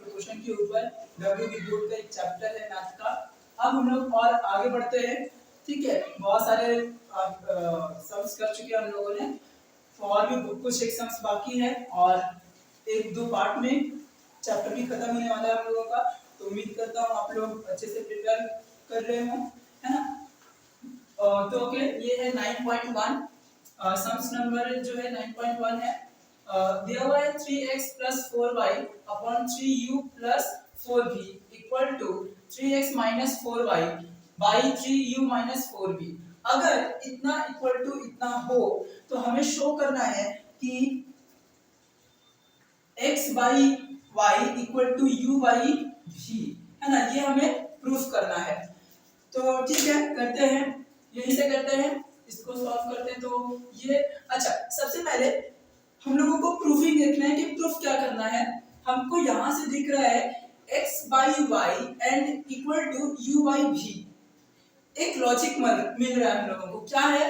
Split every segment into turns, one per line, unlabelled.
Proportion के ऊपर W B board का एक चैप्टर है मैथ का। अब हम लोग और आगे बढ़ते हैं, ठीक है। बहुत सारे सम्स कर चुके हैं हम लोगों ने, तो और भी कुछ एक सम्स बाकी है और एक दो पार्ट में चैप्टर भी खत्म होने वाला है हम लोगों का। तो उम्मीद करता हूँ आप लोग अच्छे से प्रिपेयर कर रहे हो, है ना। तो ओके, ये है 9.1 सम्स नंबर जो है 9.1 है। दिया हुआ है 3x plus 4y upon 3u plus 4v equal to 3x minus 4y by 3u minus 4v। अगर इतना इक्वल टू इतना हो तो हमें शो करना है कि x by y equal to u by v, है ना। ये हमें प्रूफ करना है। तो ठीक है, करते हैं, यही से करते हैं, इसको सॉल्व करते हैं। तो ये अच्छा, सबसे पहले हम लोगों को प्रूफिंग देखना है कि प्रूफ क्या करना है। हमको यहां से दिख रहा है x by y and equal to u by v। एक लॉजिक मिल रहा है हम लोगों को, क्या है,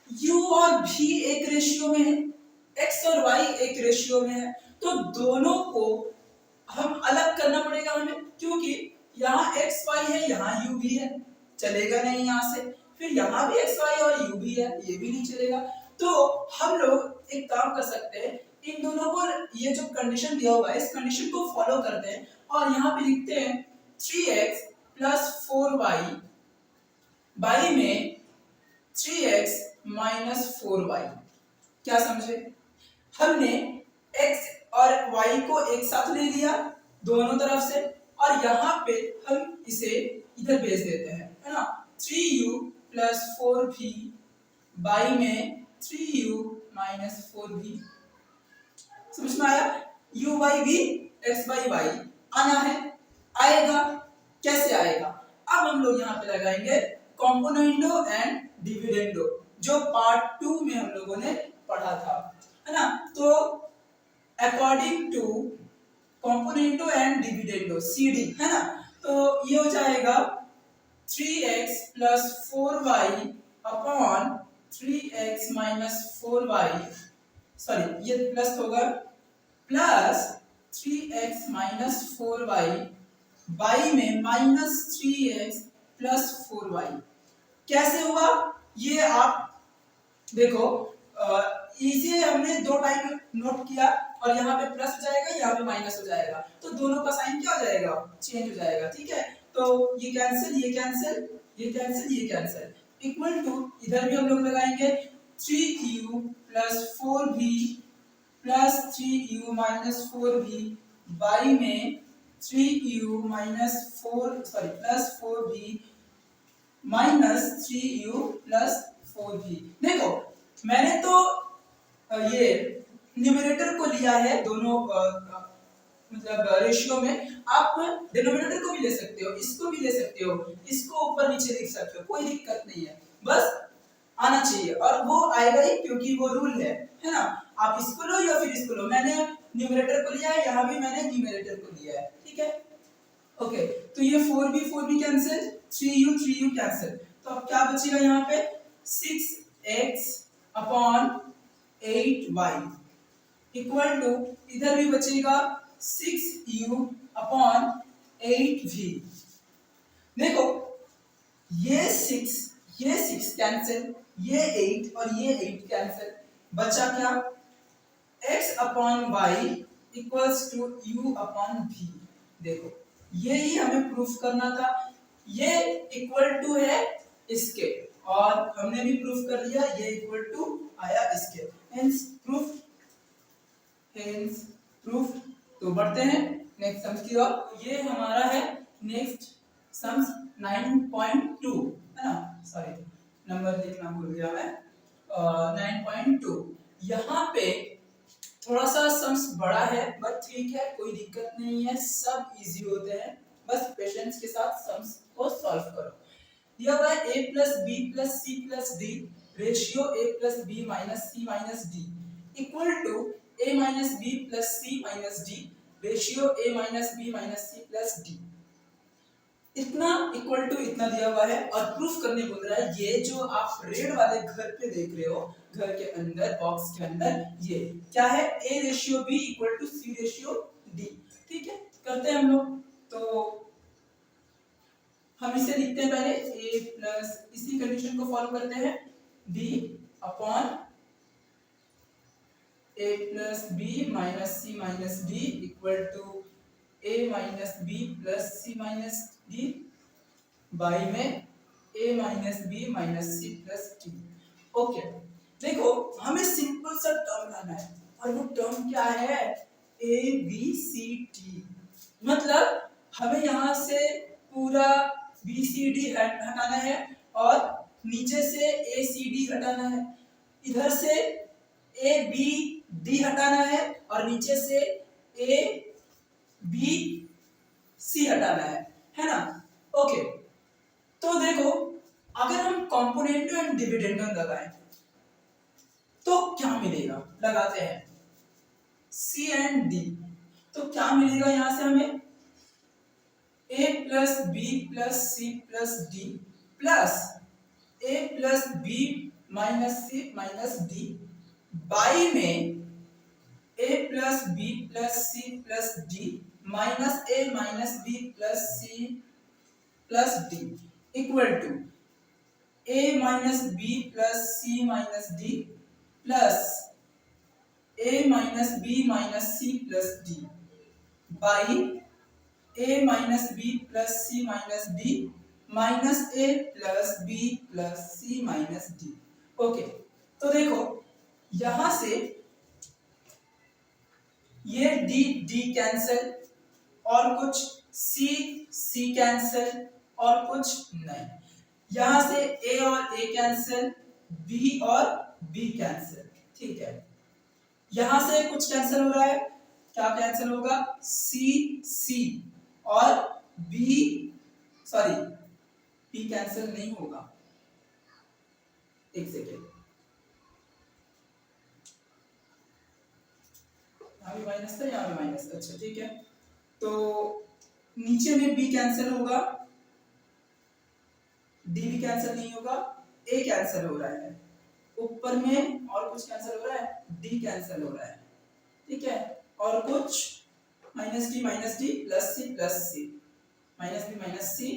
u और v एक रेशियो में है, x और y एक रेशियो में है, तो दोनों को हम अलग करना पड़ेगा हमें, क्योंकि यहाँ x y है, यहाँ u भी है, चलेगा नहीं यहाँ से। फिर यहाँ भी x y और u भी है, ये भी नहीं चलेगा। तो हम लोग एक काम कर सकते हैं, इन दोनों को, ये जो कंडीशन दिया हुआ है इस कंडीशन को फॉलो करते हैं और यहाँ पे लिखते हैं 3x plus 4y बाई में 3x minus 4y। क्या समझे, हमने x और y को एक साथ ले लिया दोनों तरफ से और यहाँ पे हम इसे इधर भेज देते हैं, है ना। 3u plus 4v बाई में 3u minus 4v। समझ में आया, u by v x by y आना है, आएगा, कैसे आएगा। अब हम लोग यहाँ पे लगाएंगे कॉम्पोनेंडो एंड डिविडेंडो, जो पार्ट 2 में हम लोगों ने पढ़ा था, है ना। तो according to componendo and dividendo CD, है ना। तो ये हो जाएगा 3x plus 4y upon 3x minus 4y, sorry ये प्लस होगा, plus 3x minus 4y by में माइनस 3x plus 4y। कैसे हुआ ये आप देखो, इसे हमने दो टाइम नोट किया और यहाँ पे प्लस हो जाएगा, यहाँ पे माइनस हो जाएगा, तो दोनों का साइन क्या हो जाएगा, चेंज हो जाएगा, ठीक है। तो ये कैंसिल, ये कैंसिल, ये कैंसिल, ये कैंसिल, इक्वल टू इधर भी हम लोग लगाएंगे 3u plus 4v plus 3u minus 4v by में 3u minus 4 sorry plus 4v minus 3u plus 4v। देखो मैंने तो ये न्यूमरेटर को लिया है दोनों मतलब रेशियो में, आप डिनोमिनेटर को भी ले सकते हो, इसको भी ले सकते हो, इसको ऊपर नीचे लिख सकते हो, कोई दिक्कत नहीं है, बस आना चाहिए और वो आएगा ही, क्योंकि वो रूल है ना। आप इसको लो या फिर इसको लो, मैंने न्यूमरेटर को लिया है, यहाँ भी मैंने न्यूमरेटर को लिया है, ठीक है। ओके, तो ये 4v कैंसिल, 3u कैंसिल, तो अब क्या बचेगा यहाँ पे 6x upon 8y equal to इधर भी बचेगा 6u अपॉन 8v। देखो ये 6 कैंसिल, ये 8 और ये 8 कैंसिल, बचा क्या, x upon y equals to u upon v। देखो यही हमें प्रूफ करना था, ये इक्वल टू है इसके और हमने भी प्रूफ कर लिया, ये इक्वल टू आया इसके, हेंस प्रूफ, हेंस प्रूफ। तो बढ़ते हैं नेक्स्ट सम्स की ओर। ये हमारा है नेक्स्ट सम्स 9.2, है ना, सॉरी नंबर लिखना भूल गया मैं, 9.2। यहाँ पे थोड़ा सा सम्स बड़ा है बट ठीक है, कोई दिक्कत नहीं है, सब इजी होते हैं, बस पेशेंस के साथ सम्स को सॉल्व करो। दिया हुआ है a plus b plus c plus d ratio a plus b minus c minus d equal to a minus b plus c minus d ratio a minus b minus c plus d। इतना equal to इतना दिया हुआ है और proof करने बोल रहा है, ये जो आप रेड वाले घर पे देख रहे हो, घर के अंदर बॉक्स के अंदर, ये क्या है, a ratio b equal to c ratio d, ठीक है। करते हैं हम लोग। तो हम इसे लिखते हैं पहले a प्लस, इसी कंडीशन को फॉलो करते हैं, b upon a plus B minus C minus D equal to a minus B plus C minus D by में a minus B minus C plus D. Okay, देखो हमें simple सा term लाना है और वो टर्म क्या है, a b c d। मतलब हमें यहाँ से पूरा बी सी डी हटाना है और नीचे से ए सी डी हटाना है, इधर से ए बी डी हटाना है और नीचे से ए बी सी हटाना है ना। ओके, तो देखो अगर हम कॉम्पोनेंटो एंड डिविडेंडो लगाएं तो क्या मिलेगा, लगाते हैं सी एंड डी, तो क्या मिलेगा यहां से हमें a plus B plus C plus D plus a plus B minus C minus D by में a plus B plus C plus D minus a minus B plus C plus D equal to a minus B plus C minus D plus a minus B minus C plus D by a minus B plus C minus D minus a plus B plus C minus D. Okay, तो देखो यहां से ये d d cancel और कुछ c c cancel और कुछ नहीं, यहां से a और a कैंसिल, b और b कैंसिल, ठीक है। यहां से कुछ कैंसिल हो रहा है, क्या कैंसिल होगा, c c और b, सॉरी b कैंसिल नहीं होगा, एक सेकेंड, यहाँ भी माइनस था यहाँ भी माइनस, अच्छा ठीक है। तो नीचे में b कैंसिल होगा, d भी कैंसिल नहीं होगा, a कैंसिल हो रहा है, ऊपर में और कुछ कैंसिल हो रहा है, d कैंसिल हो रहा है, ठीक है। और कुछ minus D plus C minus B minus सी,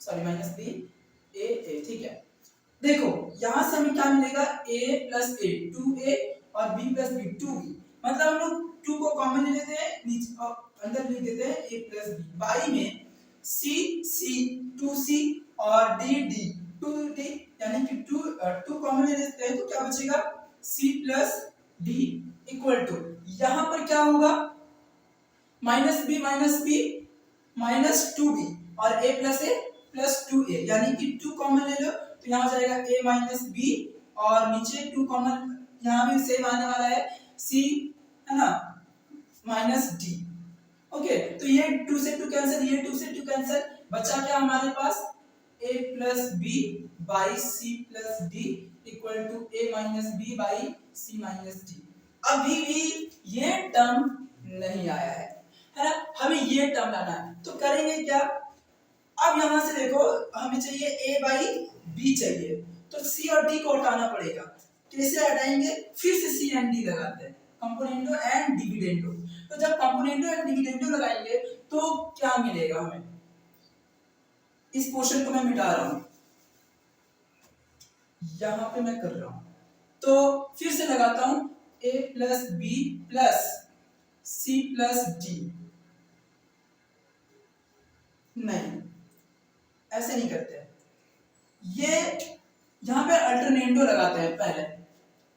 सॉरी माइनस बी ए, ठीक है। देखो यहां से हमें क्या मिलेगा, a प्लस ए 2a और b प्लस बी 2b, मतलब हम लोग 2 को कॉमन ले लेते हैं, नीचे और अंदर लिख देते हैं a प्लस बी बाई में c c 2c और d d 2d, यानी कि 2 कॉमन ले लेते हैं तो क्या बचेगा, c plus d equal to, यहां पर क्या होगा, माइनस बी माइनस 2b और a प्लस 2a, यानी कि 2 कॉमन ले लो तो यहाँ हो जाएगा a माइनस बी और नीचे 2 कॉमन, यहाँ भी सेम आने वाला है c, है ना, माइनस d। ओके, तो ये 2 से 2 कैंसिल, ये 2 से 2 कैंसिल, बचा क्या हमारे पास, a plus B by C plus D equal to a minus B by C minus D. अभी भी ये टर्म नहीं आया है ना, हमें ये टर्म लाना है, तो करेंगे क्या, अब यहां से देखो हमें चाहिए a बाई b चाहिए, तो c और d को हटाना पड़ेगा, कैसे हटाएंगे, फिर से c एंड d लगाते हैं, कंपोनेंटो एंड डिविडेंडो। तो जब कंपोनेंटो एंड डिविडेंडो लगाएंगे तो क्या मिलेगा हमें, इस पोर्शन को मैं मिटा रहा हूं, यहां पे मैं कर रहा हूं, तो फिर से लगाता हूं a plus B plus c plus D, नहीं ऐसे नहीं करते, ये यहां पे अल्टरनेंडो लगाते हैं पहले,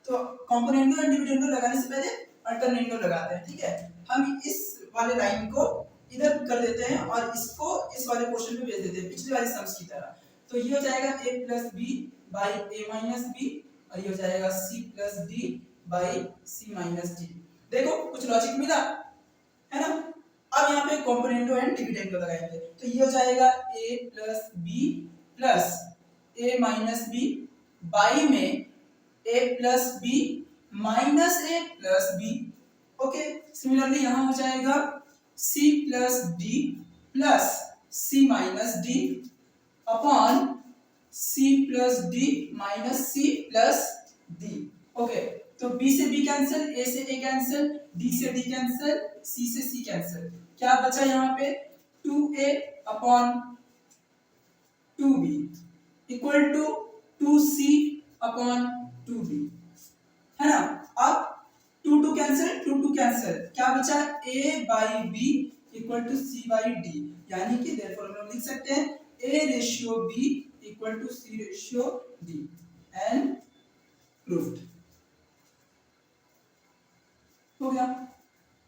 तो कंपोनेंडो एंड डिविडेंडो लगाने से पहले अल्टरनेंडो लगाते हैं, ठीक है। हम इस वाले लाइन को इधर कर देते हैं और इसको इस वाले पोर्शन में भेज देते हैं, पिछले वाले सम्स की तरह, तो ये हो जाएगा a plus B by a minus B और ये हो जाएगा c plus D by c minus D. देखो कुछ लॉजिक मिला है ना। अब यहाँ पे कंपोनेंटो एंड डिविडेंडो लगाएंगे, तो ये हो जाएगा a plus B plus a minus B by में a plus B minus a plus B. Okay, similarly यहाँ हो जाएगा c plus D plus c minus D upon c plus D minus c plus D. Okay, तो b से b cancel, a से a cancel, d से d cancel, c से c cancel, क्या बचा यहाँ पे 2a upon 2b equal to 2c upon 2b, है ना। अब 2 2 कैंसिल, क्या बचा a by b equal to c by d, यानी कि देयरफॉर हम लोग लिख सकते हैं a ratio b equal to c ratio d and proved हो गया।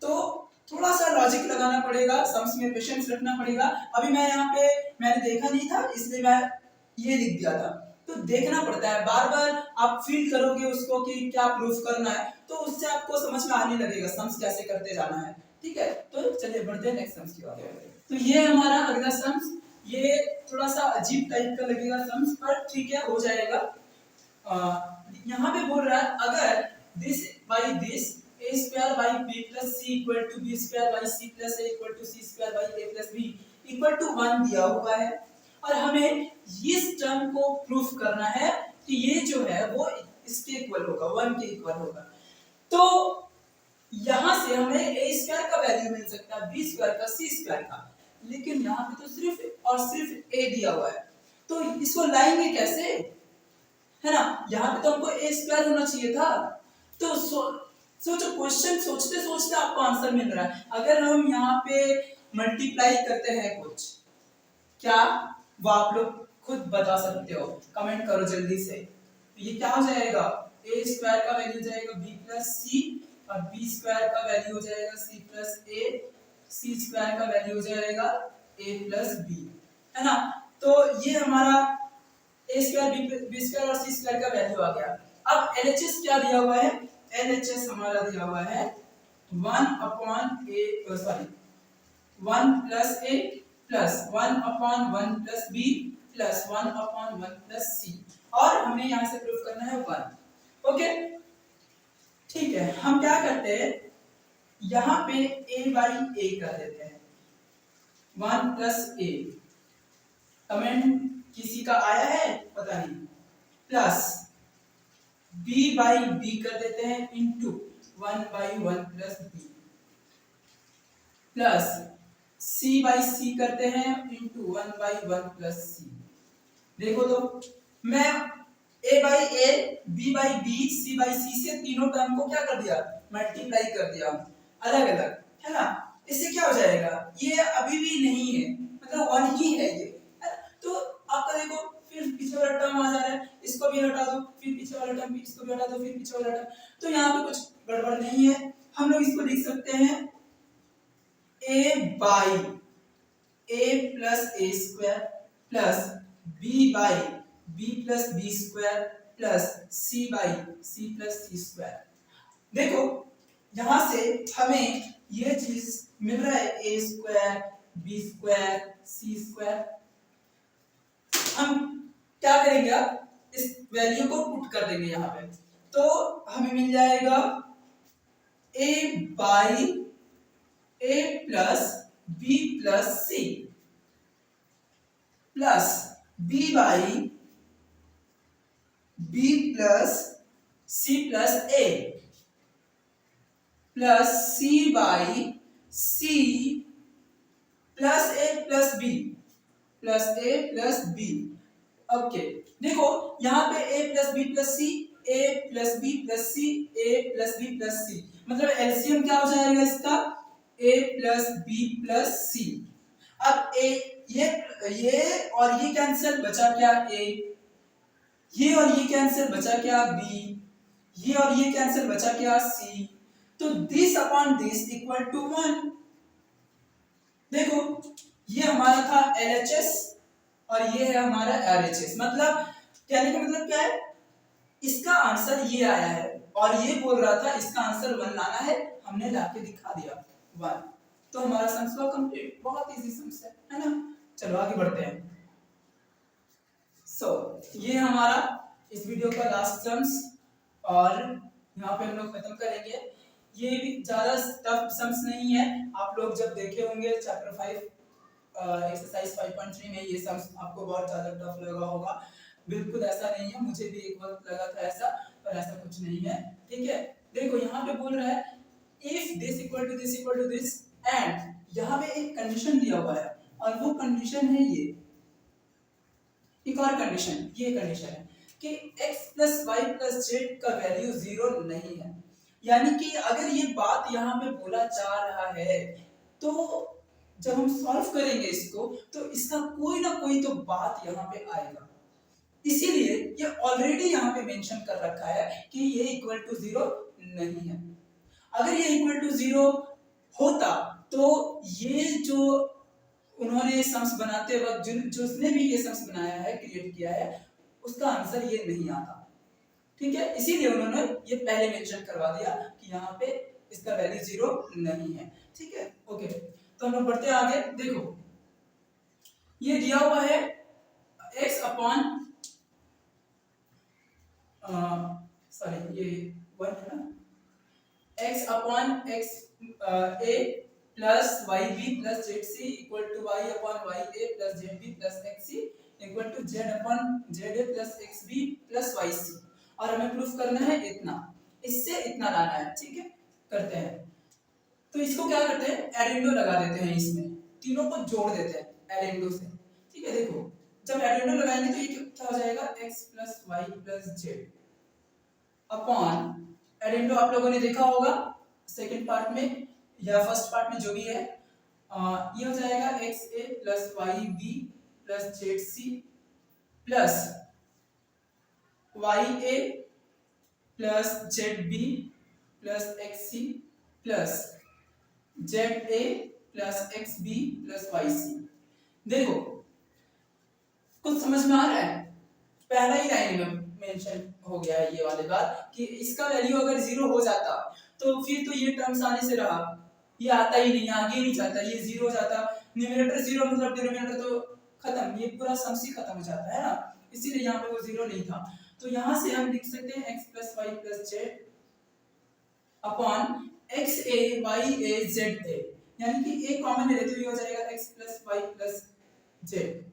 तो थोड़ा सा लॉजिक लगाना पड़ेगा, सम्स में पेशेंस रखना पड़ेगा। अभी मैं यहाँ पे मैंने देखा नहीं था इसलिए मैं ये लिख दिया था, तो देखना पड़ता है, बार बार आप फील करोगे उसको कि क्या प्रूफ करना है, तो उससे आपको समझ में आने लगेगा सम्स कैसे करते जाना है। ठीक है, तो चलिए बढ़ते हैं नेक्स्ट सम्स की ओर। तो ये हमारा अगला सम्स, ये थोड़ा सा अजीब टाइप का लगेगा सम्स, पर ठीक है हो जाएगा। यहाँ पे बोल रहा है अगर this by this a square by b plus c equal to b square by c plus a equal to c square by a plus b equal to 1 दिया हुआ है, और हमें इस टर्म को प्रूफ करना है कि ये जो है वो इसके इक्वल होगा, 1 के इक्वल होगा। तो यहां से हमें a स्क्वायर का वैल्यू मिल सकता है, b स्क्वायर का, c स्क्वायर का, लेकिन यहां पे तो सिर्फ और सिर्फ a दिया हुआ है, तो इसको लाएंगे कैसे, है ना। यहाँ पे तो हमको a स्क्वायर होना चाहिए था। तो सोचो, क्वेश्चन सोचते सोचते आपको आंसर मिल रहा है। अगर हम यहाँ पे मल्टीप्लाई करते हैं कुछ, क्या वो आप लोग खुद बता सकते हो, कमेंट करो जल्दी से। तो ये क्या हो जाएगा, a स्क्वायर का वैल्यू जाएगा b प्लस सी, और b स्क्वायर का वैल्यू हो जाएगा c plus a, c square का वैल्यू हो जाएगा a प्लस b, है ना। तो ये हमारा a स्क्वायर b स्क्वायर और c स्क्वायर का वैल्यू आ गया। अब LHS क्या दिया हुआ है, LHS हमारा दिया हुआ है 1 upon a, sorry 1 plus a plus 1 upon 1 plus b plus 1 upon 1 plus c, और हमें यहां से प्रूफ करना है 1। ओके ठीक है, हम क्या करते हैं, यहां पे a बाई a कर देते हैं, 1 प्लस a, कमेंट किसी का आया है पता नहीं, प्लस b बाई b कर देते हैं into 1 by 1 plus b, plus c by c करते हैं इंटू 1 बाई 1 प्लस c। देखो तो मैं a by a, b by b, c by c से तीनों टर्म को क्या कर दिया, मल्टीप्लाई कर दिया अलग अलग, है ना। इससे क्या हो जाएगा, ये अभी भी नहीं है, मतलब 1 ही है ये, है? तो आपका देखो फिर पीछे वाला टर्म आ जा रहा है, इसको भी हटा दो, फिर पीछे वाला टर्म, इसको भी हटा दो, फिर पीछे वाला टर्म, तो यहाँ पे कुछ गड़बड़ नहीं है। हम लोग इसको लिख सकते हैं a by a plus a square plus b by b plus b square plus c by c plus c square. देखो यहां से हमें ये चीज मिल रहा है, a square b square c square. हम क्या करेंगे, अब इस वैल्यू को पुट कर देंगे यहाँ पे, तो हमें मिल जाएगा a by a plus b plus c plus b by b plus c plus a plus c by c plus a plus b plus a plus b। Okay देखो यहाँ पे a plus b plus c, a plus b plus c, a plus b plus c, मतलब LCM क्या हो जाएगा इसका, a plus b plus c। अब a ये और ये कैंसिल, बचा क्या a, ये और ये कैंसिल, बचा क्या b, ये और ये कैंसिल, बचा क्या c। तो this upon this equal to 1। देखो ये हमारा था LHS और ये है हमारा RHS, मतलब कहने का मतलब क्या है, इसका आंसर ये आया है और ये बोल रहा था इसका आंसर 1 लाना है, हमने लाके दिखा दिया 1। तो हमारा सम्स हुआ कंप्लीट, बहुत इजी सम्स है ना। चलो आगे बढ़ते हैं। ये हमारा इस वीडियो का लास्ट सम्स, और यहाँ पे हम लोग खत्म करेंगे। ये भी ज्यादा टफ सम्स नहीं है, आप लोग जब देखे होंगे चैप्टर 5 एक्सरसाइज 5.3 में ये सम्स आपको बहुत ज्यादा टफ लगा होगा। बिल्कुल ऐसा नहीं है, मुझे भी एक वक्त लगा था ऐसा, पर ऐसा कुछ नहीं है। ठीक है, देखो यहाँ पे बोल रहा है if this equal to this equal to this, and यहाँ पे एक कंडीशन दिया हुआ है और वो कंडीशन है ये, एक और कंडीशन, ये कंडीशन है कि x plus Y plus Z का वैल्यू 0 नहीं है। यानी कि अगर ये बात यहाँ पे बोला जा रहा है तो जब हम सॉल्व करेंगे इसको तो इसका कोई ना कोई तो बात यहाँ पे आएगा, इसीलिए ये ऑलरेडी यहाँ पे मेंशन कर रखा है कि ये इक्वल टू 0 नहीं है। अगर ये इक्वल टू 0 होता तो ये जो उन्होंने सम्स बनाते वक्त जिसने भी ये सम्स बनाया है, क्रिएट किया है, उसका आंसर ये नहीं आता। ठीक है, इसीलिए उन्होंने ये पहले मेंशन करवा दिया कि यहाँ पे इसका वैल्यू 0 नहीं है। ठीक है, ओके, तो हम लोग बढ़ते आगे। देखो ये दिया हुआ है x अपॉन सॉरी ये 1 है ना, x upon x a plus Y B plus Z C equal to Y upon Y A plus Z B plus X C equal to Z upon Z A plus X B plus Y C, और हमें proof करना है इतना, इससे इतना लाना है। ठीक है, करते हैं। तो इसको क्या करते हैं, एडेंडो लगा देते हैं, इसमें तीनों को जोड़ देते हैं एडेंडो से। ठीक है, देखो जब एडेंडो लगाएंगे तो ये क्या हो जाएगा, x plus Y plus Z upon एडेंडो आप लोगों ने देखा होगा सेकंड पार्ट में या फर्स्ट पार्ट में जो भी है, ये हो जाएगा X A plus Y B plus Z C plus Y A plus Z B plus X C plus Z A plus X B plus Y C. देखो कुछ समझ में आ रहा है, पहला ही लाइन में मेंशन हो गया है ये वाली बात कि इसका वैल्यू अगर 0 हो जाता तो फिर तो ये टर्म्स आने से रहा, ये आता ही नहीं, आगे नहीं जाता, ये 0 हो जाता, न्यूमरेटर 0 मतलब डिनोमिनेटर तो खत्म, ये पूरा सम्स ही खत्म हो जाता है ना, इसीलिए यहाँ पे वो 0 नहीं था। तो यहाँ से हम लिख सकते हैं x plus Y plus Z upon X A Y A Z A, यानी कि a कॉमन ले लेते हुए हो जाएगा x plus Y plus Z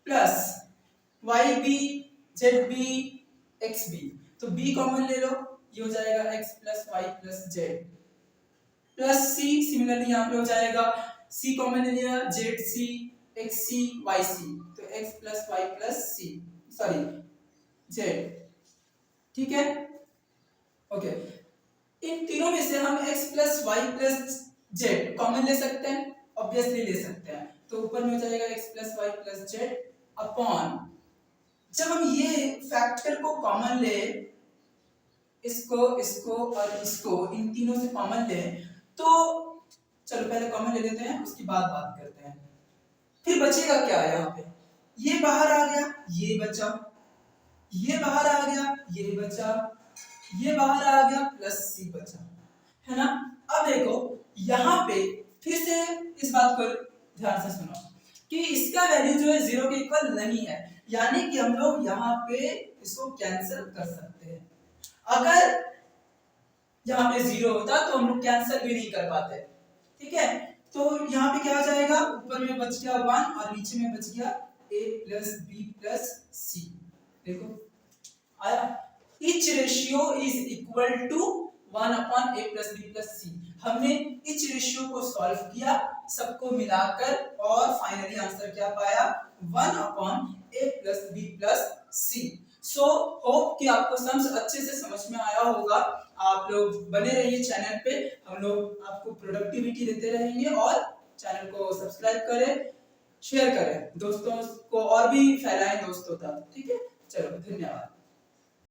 plus Y B Z B X B, तो b कॉमन ले लो, ये हो जाएगा x plus Y plus Z plus c, similarly यहाँ पे हो जाएगा c कॉमन ले लिया, Z C X C Y C, तो x plus Y plus C sorry Z. ठीक है, ओके, इन तीनों में से हम x plus Y plus Z common ले सकते हैं, ऑब्वियसली ले सकते हैं, तो ऊपर में हो जाएगा x plus Y plus Z upon, जब हम ये फैक्टर को कॉमन ले, इसको इसको और इसको इन तीनों से कॉमन ले, तो चलो पहले कॉमन ले लेते हैं, उसके बाद बात करते हैं। फिर बचेगा क्या यहाँ पे, ये बाहर आ गया, ये बचा, ये बाहर आ गया, ये बचा, ये बाहर आ गया प्लस सी बचा, है ना। अब देखो यहाँ पे फिर से इस बात को ध्यान से सुनो कि इसका वैल्यू जो है 0 के इक्वल नहीं है, यानी कि हम लोग यहाँ पे इसको कैंसिल कर सकते हैं। अगर यहाँ पे 0 होता तो हम लोग कैंसिल भी नहीं कर पाते। ठीक है, तो यहाँ पे क्या हो जाएगा, ऊपर में बच गया 1 और नीचे में बच गया a plus b plus c। देखो आया, each ratio is equal to 1 upon a plus b plus c। हमने each रेशियो को सॉल्व किया सबको मिलाकर और फाइनली आंसर क्या पाया, 1 upon a plus b plus c। So hope कि आपको सम्स अच्छे से समझ में आया होगा। आप लोग बने रहिए चैनल पे, हम लोग आपको प्रोडक्टिविटी देते रहेंगे, और चैनल को सब्सक्राइब करें, शेयर करें, दोस्तों को और भी फैलाएं दोस्तों तक। ठीक है, चलो धन्यवाद।